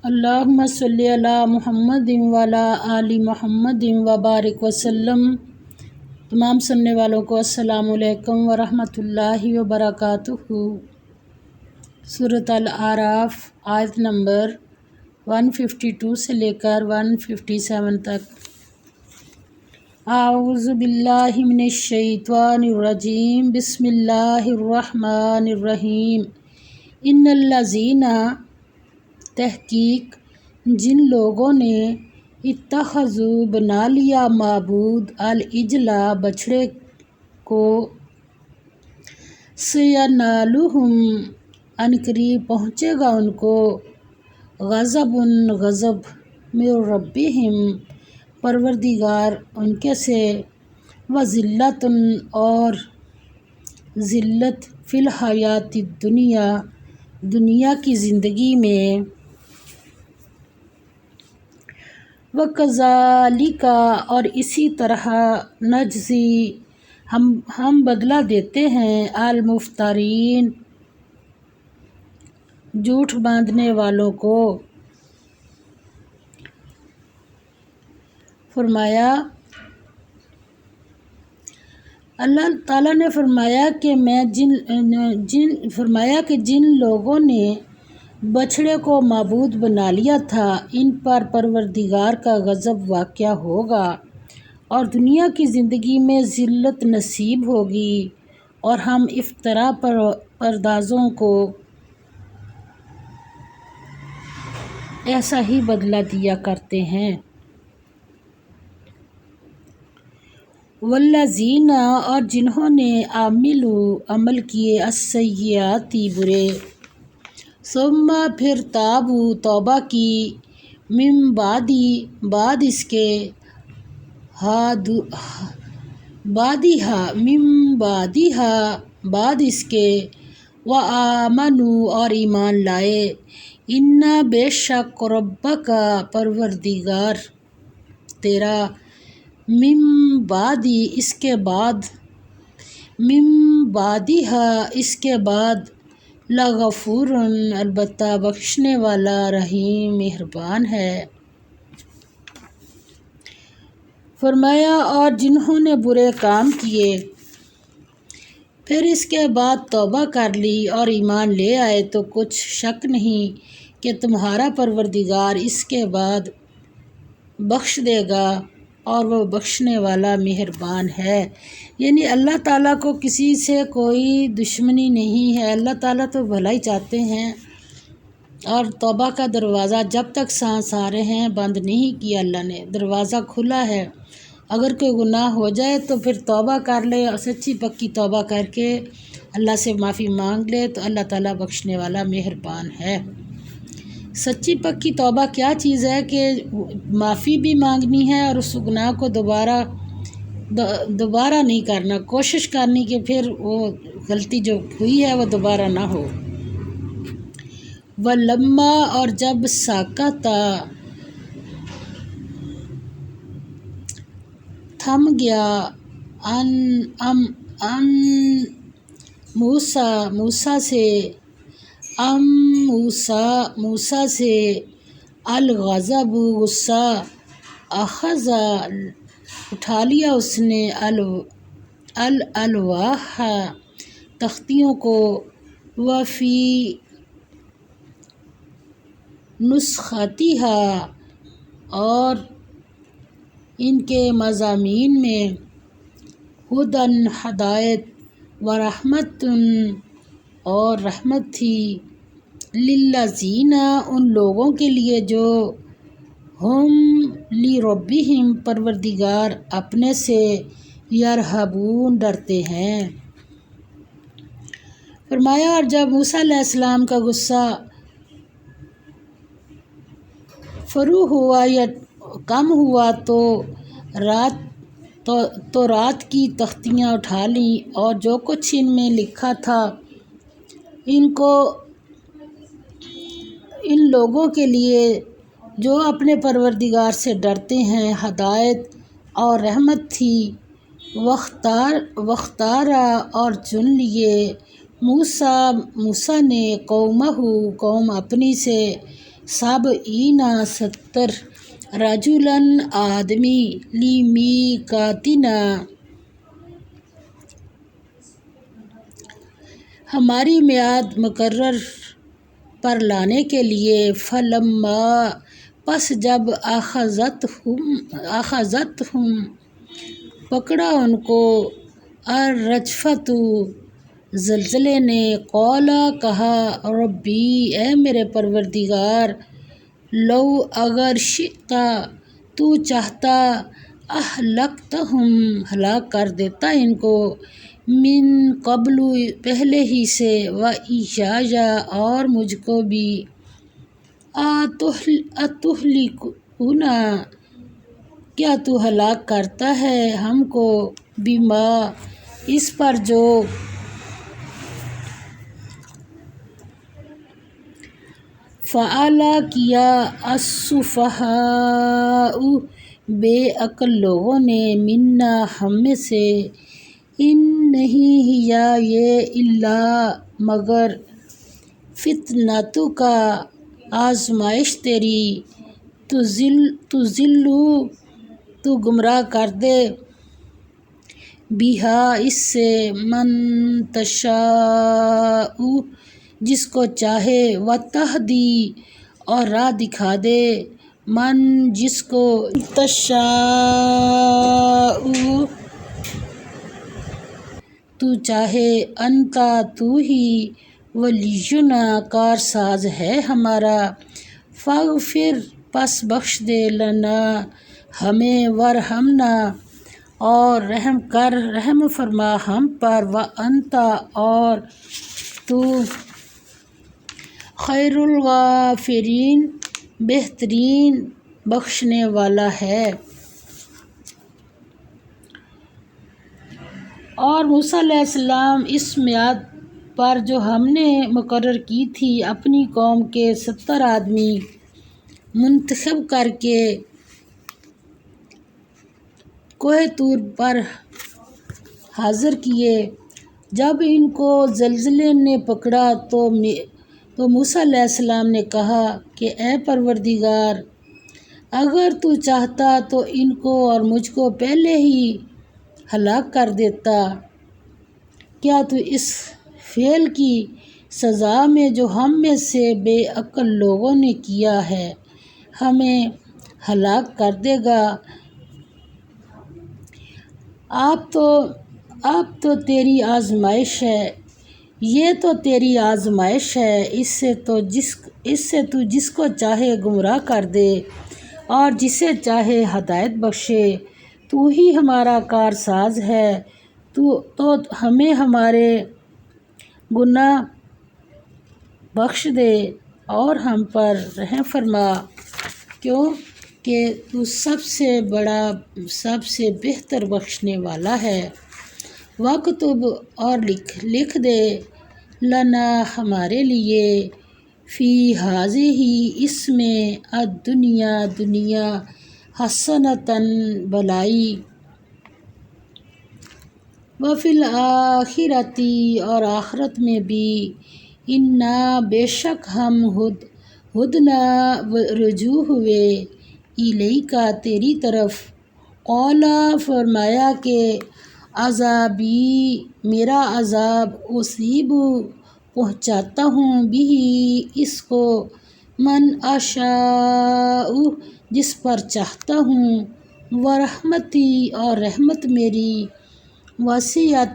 اللہم صلی علی محمد وعلی آل محمد وبارک وسلم۔ تمام سننے والوں کو السلام علیکم ورحمۃ اللہ وبرکاتہ۔ سورۃ الاعراف آیت نمبر 152 سے لے کر 157 تک۔ اعوذ باللہ من الشیطان الرجیم، بسم اللہ الرحمن الرحیم۔ ان الذین، تحقیق جن لوگوں نے اتخذوا بنا لیا معبود العجل بچھڑے کو، سینالہم عنقریب پہنچے گا ان کو، غضب غضب، من ربہم پروردگار ان کے سے، وذلت اور ذلت، فی الحیات الدنیا دنیا کی زندگی میں، وَكَذَلِكَ اور اسی طرح نجزی ہم بدلہ دیتے ہیں، المفترین جھوٹ باندھنے والوں کو۔ فرمایا اللہ تعالیٰ نے فرمایا کہ جن لوگوں نے بچھڑے کو معبود بنا لیا تھا، ان پر پروردگار کا غضب واقع ہوگا اور دنیا کی زندگی میں ذلت نصیب ہوگی، اور ہم افترا پردازوں کو ایسا ہی بدلہ دیا کرتے ہیں۔ والذین اور جنہوں نے عمل کیے، السیئات برے، ثم پھر تابوا توبہ کی، من بعد اس کے، بعد اس کے، وآمنوا اور ایمان لائے، ان بے شک ربک پروردگار تیرا، من بعد اس کے بعد، من بعدہا اس کے بعد، لغفور البتہ بخشنے والا، رحیم مہربان ہے۔ فرمایا اور جنہوں نے برے کام کیے پھر اس کے بعد توبہ کر لی اور ایمان لے آئے، تو کچھ شک نہیں کہ تمہارا پروردگار اس کے بعد بخش دے گا، اور وہ بخشنے والا مہربان ہے۔ یعنی اللہ تعالیٰ کو کسی سے کوئی دشمنی نہیں ہے، اللہ تعالیٰ تو بھلائی چاہتے ہیں، اور توبہ کا دروازہ جب تک سانس آ رہے ہیں بند نہیں کیا اللہ نے، دروازہ کھلا ہے۔ اگر کوئی گناہ ہو جائے تو پھر توبہ کر لے، اور سچی پکی توبہ کر کے اللہ سے معافی مانگ لے، تو اللہ تعالیٰ بخشنے والا مہربان ہے۔ سچی پکی توبہ کیا چیز ہے کہ معافی بھی مانگنی ہے، اور اس گناہ کو دوبارہ نہیں کرنا، کوشش کرنی کہ پھر وہ غلطی جو ہوئی ہے وہ دوبارہ نہ ہو۔ وَلَمَّا اور جب سَكَتَ تھم گیا، موسیٰ سے الغضب غصہ، اخذ اٹھا لیا اس نے، الالواح تختیوں کو، وفی نسختہا اور ان کے مضامین میں، ہدی ہدایت، ورحمت اور رحمت تھی، للذین ان لوگوں کے لیے جو، ہم لربہم پروردگار اپنے سے، یرہبون ڈرتے ہیں۔ فرمایا اور جب موسیٰ علیہ السلام کا غصہ فرو ہوا یا کم ہوا، تو رات کی تختیاں اٹھا لیں، اور جو کچھ ان میں لکھا تھا ان لوگوں کے لیے جو اپنے پروردگار سے ڈرتے ہیں، ہدایت اور رحمت تھی، وختارا اور چن لیے، موسیٰ نے قوم اپنی سے، سبعین 70 رجلاً آدمی لیمیقاتنا ہماری میعاد مقرر پر لانے کے لیے، فلما پس جب اخذتہم پکڑا ان کو، الرجفۃ زلزلے نے، قولا کہا، ربی اے میرے پروردگار، لو اگر شئتا تو چاہتا، اہلکتہم ہلاک کر دیتا ان کو، من قبل پہلے ہی سے، و ایایا اور مجھ کو بھی، اتہلکنا کیا تو ہلاک کرتا ہے ہم کو، بما اس پر جو، فعل کیا، السفہاء بے عقل لوگوں نے، منا ہم میں سے، ان نہیں ہیا یہ، الا مگر، فتنتک آزمائش تیری، تضل تو گمراہ کر دے، بہا اس سے، من تشاء جس کو چاہے، و تہدی اور راہ دکھا دے، من جس کو، تشاء تو چاہے، انت تو ہی، ولینا کارساز ہے ہمارا، فاغفر پس بخش دے، لنا ہمیں، ورحمنا اور رحم فرما ہم پر، وانت اور تو، خیر الغافرین بہترین بخشنے والا ہے۔ اور موسیٰ علیہ السلام اس میعاد پر جو ہم نے مقرر کی تھی، اپنی قوم کے 70 آدمی منتخب کر کے کوہ طور پر حاضر کیے۔ جب ان کو زلزلے نے پکڑا تو موسیٰ علیہ السلام نے کہا کہ اے پروردگار، اگر تو چاہتا تو ان کو اور مجھ کو پہلے ہی ہلاک کر دیتا، کیا تو اس فعل کی سزا میں جو ہم میں سے بے عقل لوگوں نے کیا ہے، ہمیں ہلاک کر دے گا؟ اب تو تیری آزمائش ہے، یہ تو تیری آزمائش ہے، اس سے تو جس کو چاہے گمراہ کر دے اور جسے چاہے ہدایت بخشے، تو ہی ہمارا کارساز ہے، تو ہمیں ہمارے گناہ بخش دے اور ہم پر رحم فرما، کیوں کہ تو سب سے بڑا، سب سے بہتر بخشنے والا ہے۔ وَاکْتُبْ اور لکھ دے، لنا ہمارے لیے، فی ہٰذِہِ اس میں، الدنیا دنیا، حسنۃً بھلائی، وفی الآخرۃ اور آخرت میں بھی، انا بے شک ہم، ہدنا رجوع ہوئے، الیک تیری طرف، قولا فرمایا کہ، عذابی میرا عذاب، اصیب پہنچاتا ہوں، بہ اس کو، من اشاء جس پر چاہتا ہوں، ورحمتی اور رحمت میری، وسعت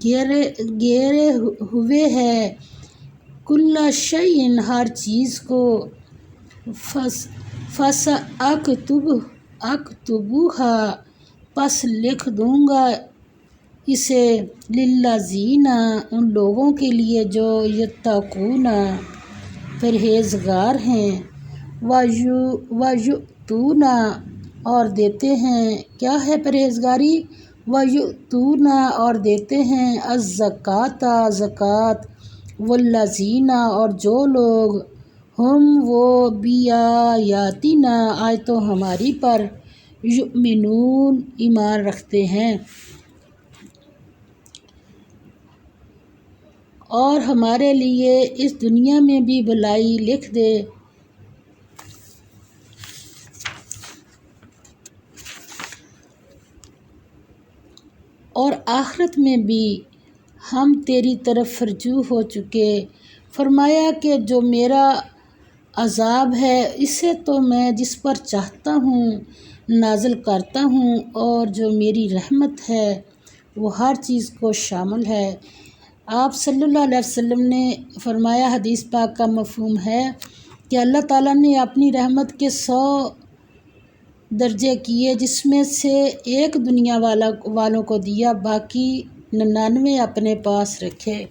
گھیرے ہوئے ہے، کل شیء ہر چیز کو، فساکتبھا پس لکھ دوں گا اسے، للذین ان لوگوں کے لیے جو، یتقون پرہیزگار ہیں، ویؤتون اور دیتے ہیں، کیا ہے پرہیزگاری، ویؤتون اور دیتے ہیں، الزکوٰۃ زکوٰۃ، والذین اور جو لوگ، ہم وہ، بآیاتنا آیتوں ہماری پر، یؤمنون ایمان رکھتے ہیں۔ اور ہمارے لیے اس دنیا میں بھی بھلائی لکھ دے اور آخرت میں بھی ہم تیری طرف رجوع ہو چکے۔ فرمایا کہ جو میرا عذاب ہے اسے تو میں جس پر چاہتا ہوں نازل کرتا ہوں، اور جو میری رحمت ہے وہ ہر چیز کو شامل ہے۔ آپ صلی اللہ علیہ وسلم نے فرمایا، حدیث پاک کا مفہوم ہے کہ اللہ تعالیٰ نے اپنی رحمت کے 100 درجے کیے، جس میں سے ایک دنیا والوں کو دیا، باقی 99 اپنے پاس رکھے،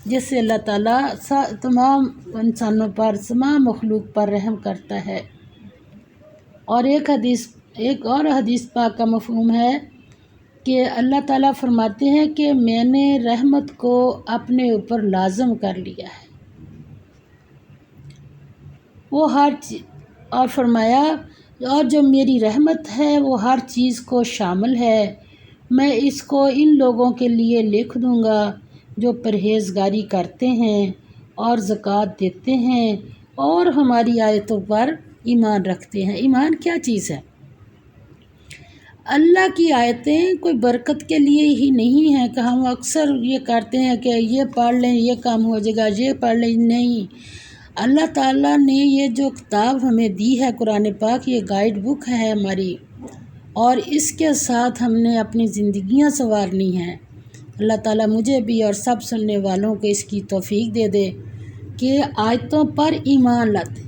جس سے اللہ تعالیٰ تمام انسانوں پر، تمام مخلوق پر رحم کرتا ہے۔ اور ایک اور حدیث پاک کا مفہوم ہے کہ اللہ تعالیٰ فرماتے ہیں کہ میں نے رحمت کو اپنے اوپر لازم کر لیا ہے، وہ اور فرمایا اور جو میری رحمت ہے وہ ہر چیز کو شامل ہے، میں اس کو ان لوگوں کے لیے لکھ دوں گا جو پرہیزگاری کرتے ہیں اور زکوٰۃ دیتے ہیں اور ہماری آیتوں پر ایمان رکھتے ہیں۔ ایمان کیا چیز ہے؟ اللہ کی آیتیں کوئی برکت کے لیے ہی نہیں ہیں کہ ہم اکثر یہ کرتے ہیں کہ یہ پڑھ لیں یہ کام ہو جائے گا، یہ پڑھ لیں، نہیں۔ اللہ تعالیٰ نے یہ جو کتاب ہمیں دی ہے قرآن پاک، یہ گائیڈ بک ہے ہماری، اور اس کے ساتھ ہم نے اپنی زندگیاں سنوارنی ہیں۔ اللہ تعالیٰ مجھے بھی اور سب سننے والوں کو اس کی توفیق دے دے کہ آیتوں پر ایمان لاتے،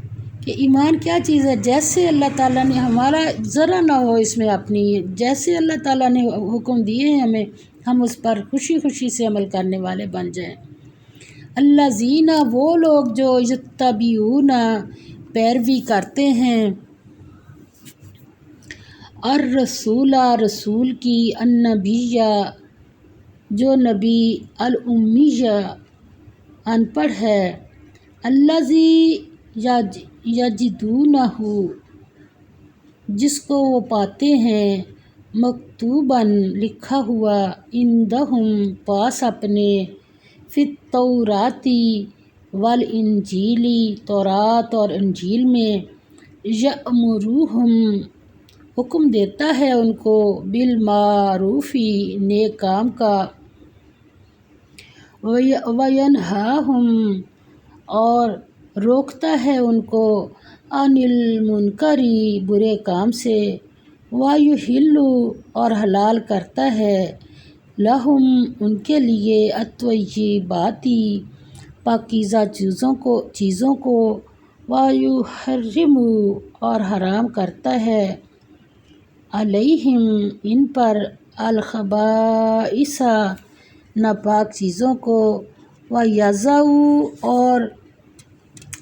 کہ ایمان کیا چیز ہے۔ جیسے اللہ تعالیٰ نے ہمارا ذرا نہ ہو اس میں اپنی، جیسے اللہ تعالیٰ نے حکم دیے ہیں ہمیں، ہم اس پر خوشی خوشی سے عمل کرنے والے بن جائیں۔ الذین، وہ لوگ جو یتبعون، پیروی کرتے ہیں، الرسول، رسول کی، النبی، جو نبی، الامی، ان پڑھ ہے، الذی یجدونہ، جس کو وہ پاتے ہیں، مکتوباً، لکھا ہوا، عندہم، پاس اپنے، فی التوراۃ والانجیل، تورات اور انجیل میں، یأمرہم، حکم دیتا ہے ان کو، بالمعروف، نیک کام کا، وینہاہم، اور روکتا ہے ان کو، عن المنکر، برے کام سے، ویحل، اور حلال کرتا ہے، لہم، ان کے لیے، الطیبات، پاکیزہ چیزوں کو، ویحرم، اور حرام کرتا ہے، علیہم، ان پر، الخبائث، ناپاک چیزوں کو، ویضع، اور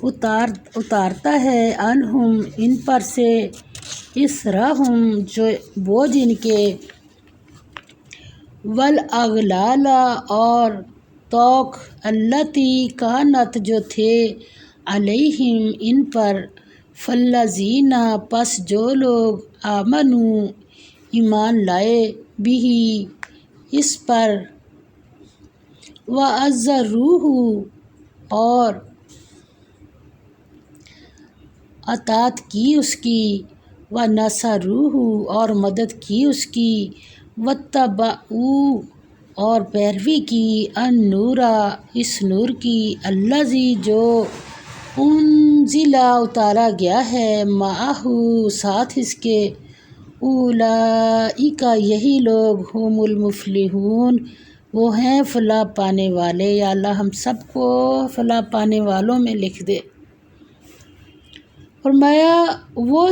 اتارتا ہے، عنہم، ان پر سے، اصرہم، جو بوجھ ان کے، والاغلال، اور طوق، اللاتی، کانت، جو تھے، علیہم، ان پر، فالذین، پس جو لوگ، آمنوا، ایمان لائے، بہ، اس پر، وعزروہ، اور اطاعت کی اس کی، ونصروہ، اور مدد کی اس کی، واتبعوا، اور پیروی کی، النور، اس نور کی، الذی، جو انزل، اتارا گیا ہے، معہ، ساتھ اس کے، اولئک، یہی لوگ، ہم المفلحون، وہ ہیں فلاح پانے والے۔ یا اللہ ہم سب کو فلاح پانے والوں میں لکھ دے۔ فرمایا وہ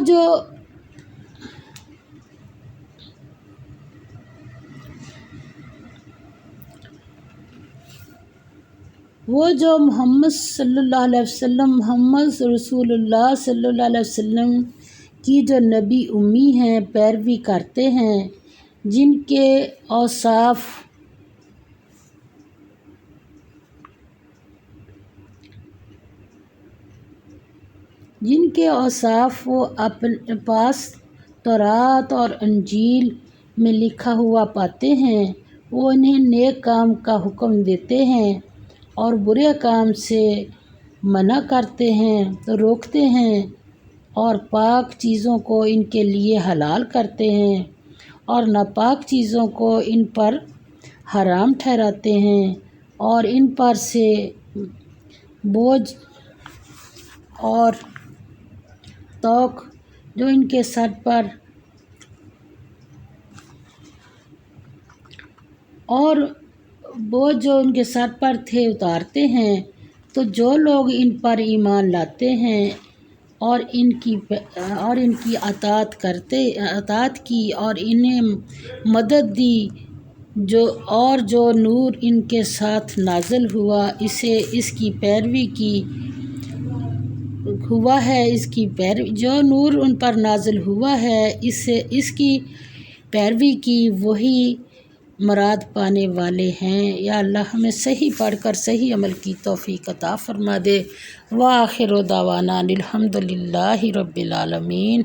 جو محمد صلی اللہ علیہ وسلم، محمد رسول اللہ صلی اللہ علیہ وسلم کی جو نبی امی ہیں، پیروی کرتے ہیں، جن کے اوصاف وہ اپنے پاس تورات اور انجیل میں لکھا ہوا پاتے ہیں، وہ انہیں نیک کام کا حکم دیتے ہیں اور برے کام سے منع کرتے ہیں، روکتے ہیں، اور پاک چیزوں کو ان کے لیے حلال کرتے ہیں اور ناپاک چیزوں کو ان پر حرام ٹھہراتے ہیں، اور ان پر سے بوجھ اور توق جو ان کے سر پر تھے اتارتے ہیں، تو جو لوگ ان پر ایمان لاتے ہیں اور ان کی اطاعت کی اور انہیں مدد دی، جو نور ان کے ساتھ نازل ہوا اس کی پیروی کی جو نور ان پر نازل ہوا ہے اس کی پیروی کی، وہی مراد پانے والے ہیں۔ یا اللہ ہمیں صحیح پڑھ کر صحیح عمل کی توفیق عطا فرما دے۔ وآخر دعوانا الحمد للہ رب العالمین۔